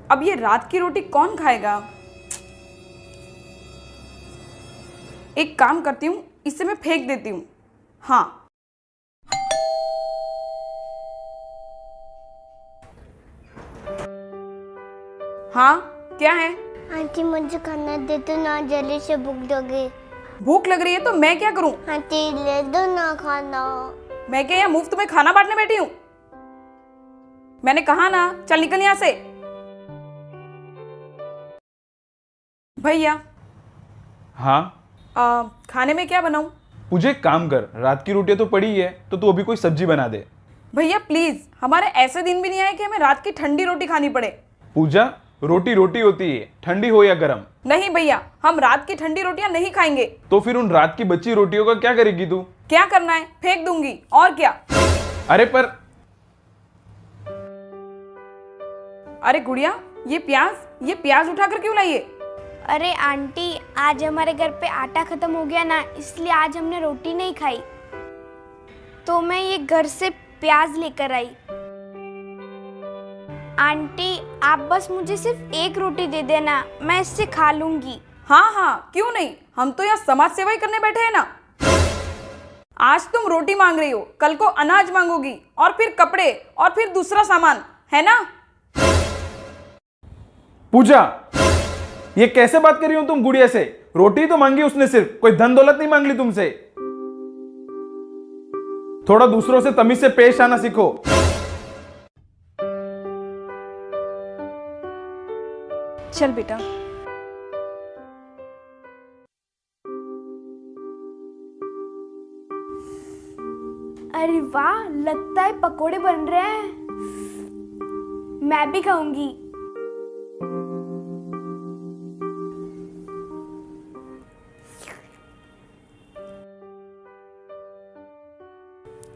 अब ये रात की रोटी कौन खाएगा? एक काम करती हूँ, इसे मैं फेंक देती हूँ। हाँ, हाँ, क्या है? आंटी मुझे खाना दे दो ना, जल्दी से भूख दोगे। भूख लग रही है तो मैं क्या करूं? आंटी ले दो ना खाना। मैं क्या यहाँ मुफ्त में खाना बांटने बैठी हूँ? मैंने कहा ना, चल निकल यहाँ से। भैया, हाँ। खाने में क्या बनाऊं? मुझे एक काम कर, रात की रोटियां तो पड़ी है तो तू अभी कोई सब्जी बना दे। भैया प्लीज, हमारे ऐसे दिन भी नहीं आए कि हमें रात की ठंडी रोटी खानी पड़े। पूजा, रोटी रोटी होती है, ठंडी हो या गरम। नहीं भैया, हम रात की ठंडी रोटियां नहीं खाएंगे। तो फिर उन रात की बची रोटियों का क्या करेगी तू? क्या करना है? फेंक दूंगी, और क्या। अरे पर अरे गुड़िया, ये प्याज उठाकर क्यों लाई है? अरे आंटी, आज हमारे घर पे आटा खत्म हो गया ना, इसलिए आज हमने रोटी नहीं खाई, तो मैं ये घर से प्याज लेकर आई। आंटी, आप बस मुझे सिर्फ एक रोटी दे देना, मैं इससे खा लूंगी। हाँ हाँ, क्यों नहीं, हम तो यहाँ समाज सेवा ही करने बैठे हैं ना। आज तुम रोटी मांग रही हो, कल को अनाज मांगोगी, और फिर कपड़े, और फिर दूसरा सामान, है ना? पूजा, ये कैसे बात कर रही हो तुम गुड़िया से? रोटी तो मांगी उसने, सिर्फ कोई धन दौलत नहीं मांग ली तुमसे। थोड़ा दूसरों से तमीज से पेश आना सीखो। चल बेटा। अरे वाह, लगता है पकोड़े बन रहे हैं, मैं भी खाऊंगी।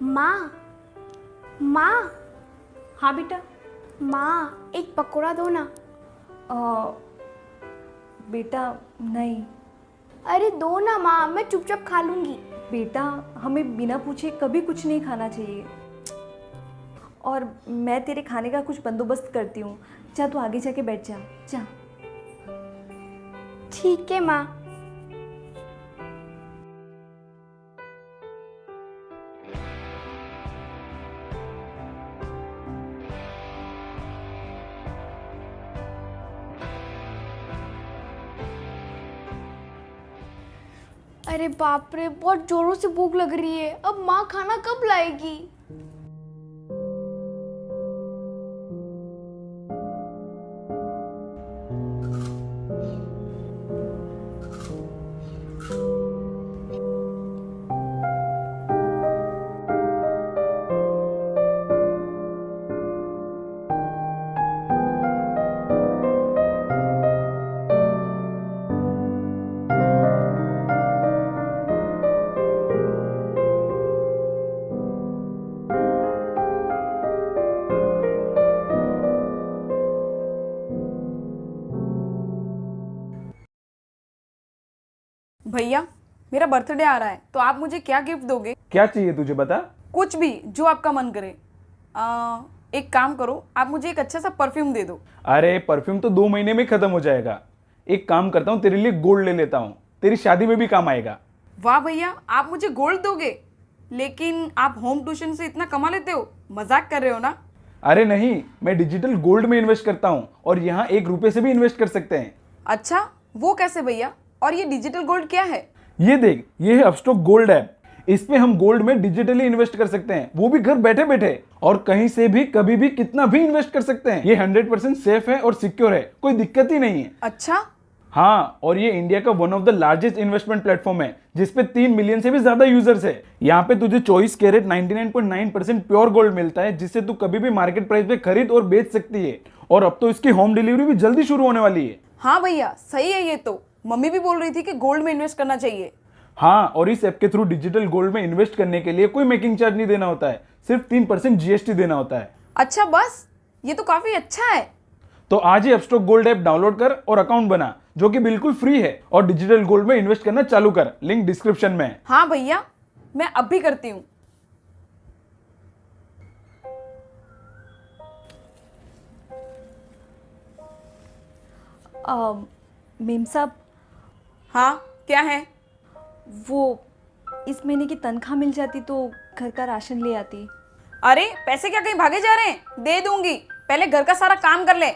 माँ, माँ। हाँ बेटा। माँ, एक पकोड़ा दो ना। बेटा नहीं। अरे दो ना माँ, मैं चुपचाप खा लूंगी। बेटा, हमें बिना पूछे कभी कुछ नहीं खाना चाहिए। और मैं तेरे खाने का कुछ बंदोबस्त करती हूँ, जा तू आगे जाके बैठ जा, जा। ठीक है माँ। अरे बाप रे, बहुत जोरों से भूख लग रही है, अब माँ खाना कब लाएगी? भैया, मेरा बर्थडे आ रहा है, तो आप मुझे क्या गिफ्ट दोगे? क्या चाहिए तुझे, बता। कुछ भी, जो आपका मन करे। एक काम करो, आप मुझे एक अच्छा सा परफ्यूम दे दो। अरे परफ्यूम तो 2 महीने में खत्म हो जाएगा। एक काम करता हूँ, तेरे लिए गोल्ड ले लेता हूँ, तेरी शादी में भी काम आएगा। वाह भैया, आप मुझे गोल्ड दोगे? लेकिन आप होम ट्यूशन से इतना कमा लेते हो, मजाक कर रहे हो ना? अरे नहीं, मैं डिजिटल गोल्ड में इन्वेस्ट करता हूँ, और यहाँ 1 रुपए से भी इन्वेस्ट कर सकते हैं। अच्छा, वो कैसे भैया? और ये डिजिटल गोल्ड क्या है? ये देख, ये है अपस्टॉक गोल्ड ऐप। इस पे हम गोल्ड में डिजिटली इन्वेस्ट कर सकते हैं, वो भी घर बैठे बैठे, और कहीं से भी कभी भी कितना भी इन्वेस्ट कर सकते हैं। ये 100% सेफ है और सिक्योर है, कोई दिक्कत ही नहीं है। अच्छा। हाँ, और ये इंडिया का one of the largest investment platform है, जिसपे 3 मिलियन से भी ज्यादा यूजर्स है। यहाँ पे तुझे 24 कैरेट 99.9% प्योर गोल्ड मिलता है, जिससे तू कभी भी मार्केट प्राइस पे खरीद और बेच सकती है। और अब तो इसकी होम डिलीवरी भी जल्दी शुरू होने वाली है। हाँ भैया, सही है ये तो। मम्मी भी बोल रही थी कि गोल्ड में इन्वेस्ट करना चाहिए। हाँ, और इस ऐप के थ्रू डिजिटल गोल्ड में इन्वेस्ट करने के लिए कोई मेकिंग चार्ज नहीं देना होता है, सिर्फ 3% जीएसटी देना होता है। अच्छा बस, ये तो काफी अच्छा है। तो आज ही अपस्टॉक गोल्ड ऐप डाउनलोड कर और अकाउंट बना, जो कि बिल्कुल फ्री है, और डिजिटल गोल्ड में इन्वेस्ट करना चालू कर। लिंक डिस्क्रिप्शन में है। हाँ भैया, मैं अब भी करती हूँ। मेम साहब, हाँ क्या है? वो इस महीने की तनख्वाह मिल जाती तो घर का राशन ले आती। अरे पैसे क्या कहीं भागे जा रहे हैं? दे दूंगी, पहले घर का सारा काम कर ले।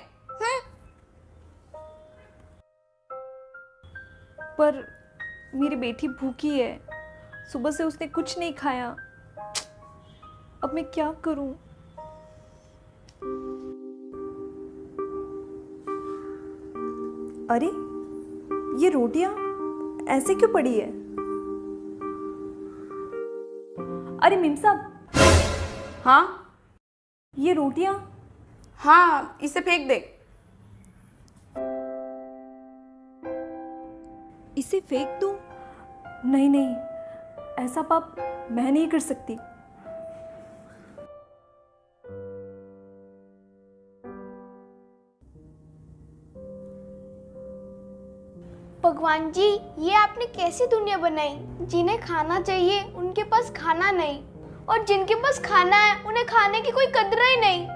पर मेरी बेटी भूखी है, सुबह से उसने कुछ नहीं खाया। अब मैं क्या करूं? अरे ये रोटियां ऐसे क्यों पड़ी है? अरे मेम साहब, हाँ ये रोटियां। हाँ, इसे फेंक दे। इसे फेंक दूं? नहीं नहीं, ऐसा पाप मैं नहीं कर सकती। भगवान जी, ये आपने कैसी दुनिया बनाई? जिन्हें खाना चाहिए उनके पास खाना नहीं, और जिनके पास खाना है उन्हें खाने की कोई कदर ही नहीं।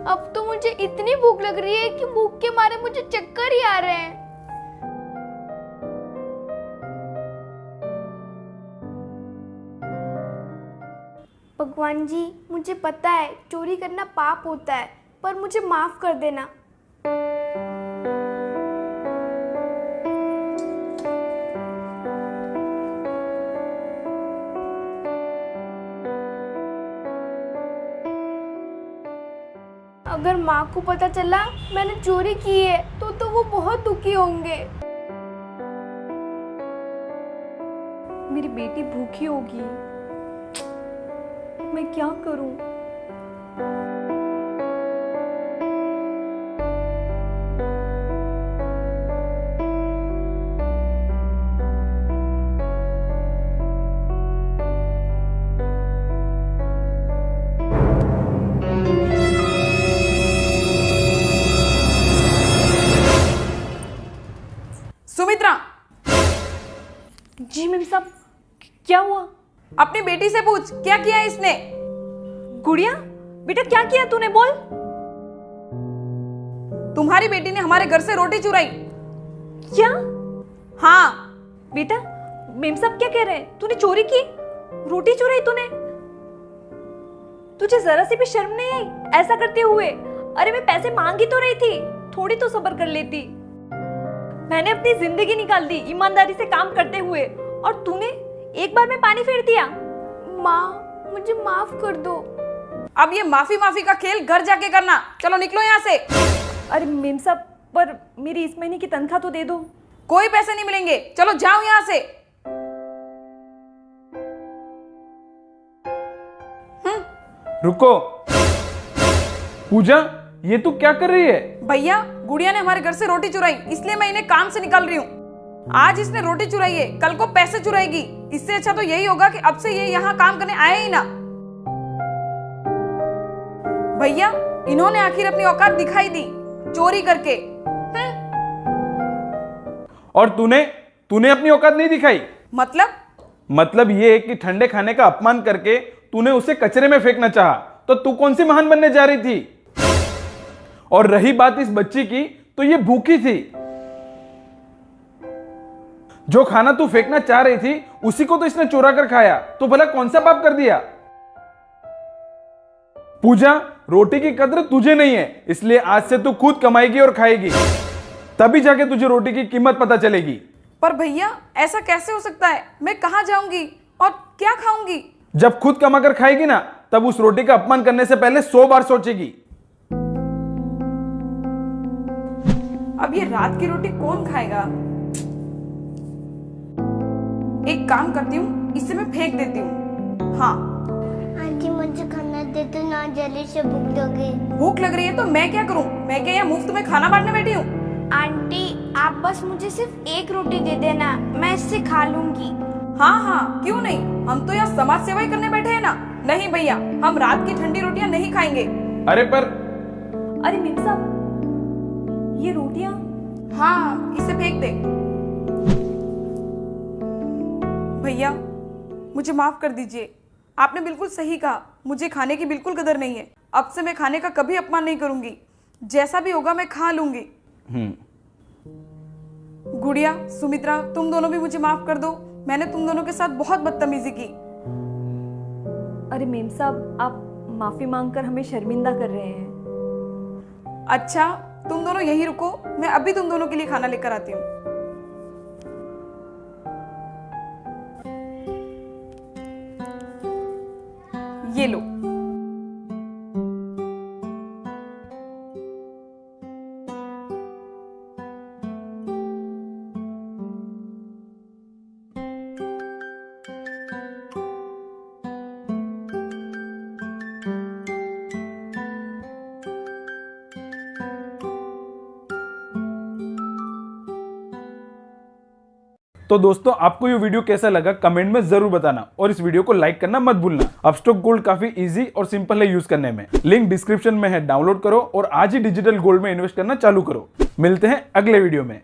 अब तो मुझे इतनी भूख लग रही है कि भूख के मारे मुझे चक्कर ही आ रहे हैं। भगवान जी, मुझे पता है चोरी करना पाप होता है, पर मुझे माफ कर देना। अगर माँ को पता चला मैंने चोरी की है तो वो बहुत दुखी होंगे। मेरी बेटी भूखी होगी, मैं क्या करूं? सुमित्रा, जी मेम साहब, क्या हुआ? अपनी बेटी से पूछ क्या किया इसने। गुड़िया, बेटा क्या किया तूने? बोल। तुम्हारी बेटी ने हमारे घर से रोटी चुराई। क्या? हाँ। बेटा, मेम साहब क्या कह रहे हैं? तूने चोरी की? रोटी चुराई तूने? तुझे जरा सी भी शर्म नहीं आई ऐसा करते हुए? अरे मैं पैसे मांग ही तो रही थी, थोड़ी तो सब्र कर लेती। मैंने अपनी जिंदगी निकाल दी ईमानदारी से काम करते हुए, और तूने एक बार में पानी फेर दिया। माँ, मुझे माफ कर दो। अब ये माफी का खेल घर जाके करना। चलो निकलो यहाँ से। अरे मेम साहब, पर मेरी इस महीने की तनख्वाह तो दे दो। कोई पैसे नहीं मिलेंगे, चलो जाओ यहाँ से। रुको पूजा, ये तू क्या कर रही है? भैया, गुड़िया ने हमारे घर से रोटी चुराई, इसलिए मैं इन्हें काम से निकाल रही हूँ। आज इसने रोटी चुराई है, कल को पैसे चुराएगी। इससे अच्छा तो यही होगा कि अब से ये यहाँ काम करने आए ही ना। भैया, इन्होंने आखिर अपनी औकात दिखाई दी, चोरी करके। और तूने अपनी औकात नहीं दिखाई। मतलब ये है कि ठंडे खाने का अपमान करके तूने उसे कचरे में फेंकना चाहा, तो तू कौन सी महान बनने जा रही थी? और रही बात इस बच्ची की, तो ये भूखी थी। जो खाना तू फेंकना चाह रही थी उसी को तो इसने चुरा कर खाया, तो भला कौन सा पाप कर दिया? पूजा, रोटी की कदर तुझे नहीं है, इसलिए आज से तू खुद कमाएगी और खाएगी, तभी जाके तुझे रोटी की कीमत पता चलेगी। पर भैया, ऐसा कैसे हो सकता है? मैं कहाँ जाऊंगी और क्या खाऊंगी? जब खुद कमा कर खाएगी ना, तब उस रोटी का अपमान करने से पहले 100 बार सोचेगी। अब ये रात की रोटी कौन खाएगा? एक काम करती हूँ, इसे मैं फेंक देती हूँ। हाँ, आंटी मुझे खाना दे दो ना, जल्दी से भूख लगी। भूख लग रही है तो मैं क्या करूँ? मैं क्या यहाँ मुफ्त में खाना बांटने बैठी हूँ? आंटी, आप बस मुझे सिर्फ एक रोटी दे देना, मैं इससे खा लूंगी। हाँ, क्यों नहीं? हम तो यहाँ समाज सेवा ही करने बैठे हैं ना। नहीं भैया, हम रात की ठंडी रोटियां नहीं खाएंगे। अरे मेम साहब, ये रोटियां। हाँ, इसे फेंक दे। भैया, मुझे माफ कर दीजिए। आपने बिल्कुल सही कहा, मुझे खाने की बिल्कुल कदर नहीं है। अब से मैं खाने का कभी अपमान नहीं करूंगी। जैसा भी होगा मैं खा लूंगी। गुड़िया, सुमित्रा, तुम दोनों भी मुझे माफ कर दो। मैंने तुम दोनों के साथ बहुत बदतमीजी की। अरे मेम साहब, आप माफी मांगकर हमें शर्मिंदा कर रहे हैं। अच्छा, तुम दोनों यहीं रुको, मैं अभी तुम दोनों के लिए खाना लेकर आती हूँ। ये लो। तो दोस्तों, आपको ये वीडियो कैसा लगा कमेंट में जरूर बताना और इस वीडियो को लाइक करना मत भूलना। अपस्टॉक गोल्ड काफी इजी और सिंपल है यूज करने में। लिंक डिस्क्रिप्शन में है, डाउनलोड करो और आज ही डिजिटल गोल्ड में इन्वेस्ट करना चालू करो। मिलते हैं अगले वीडियो में।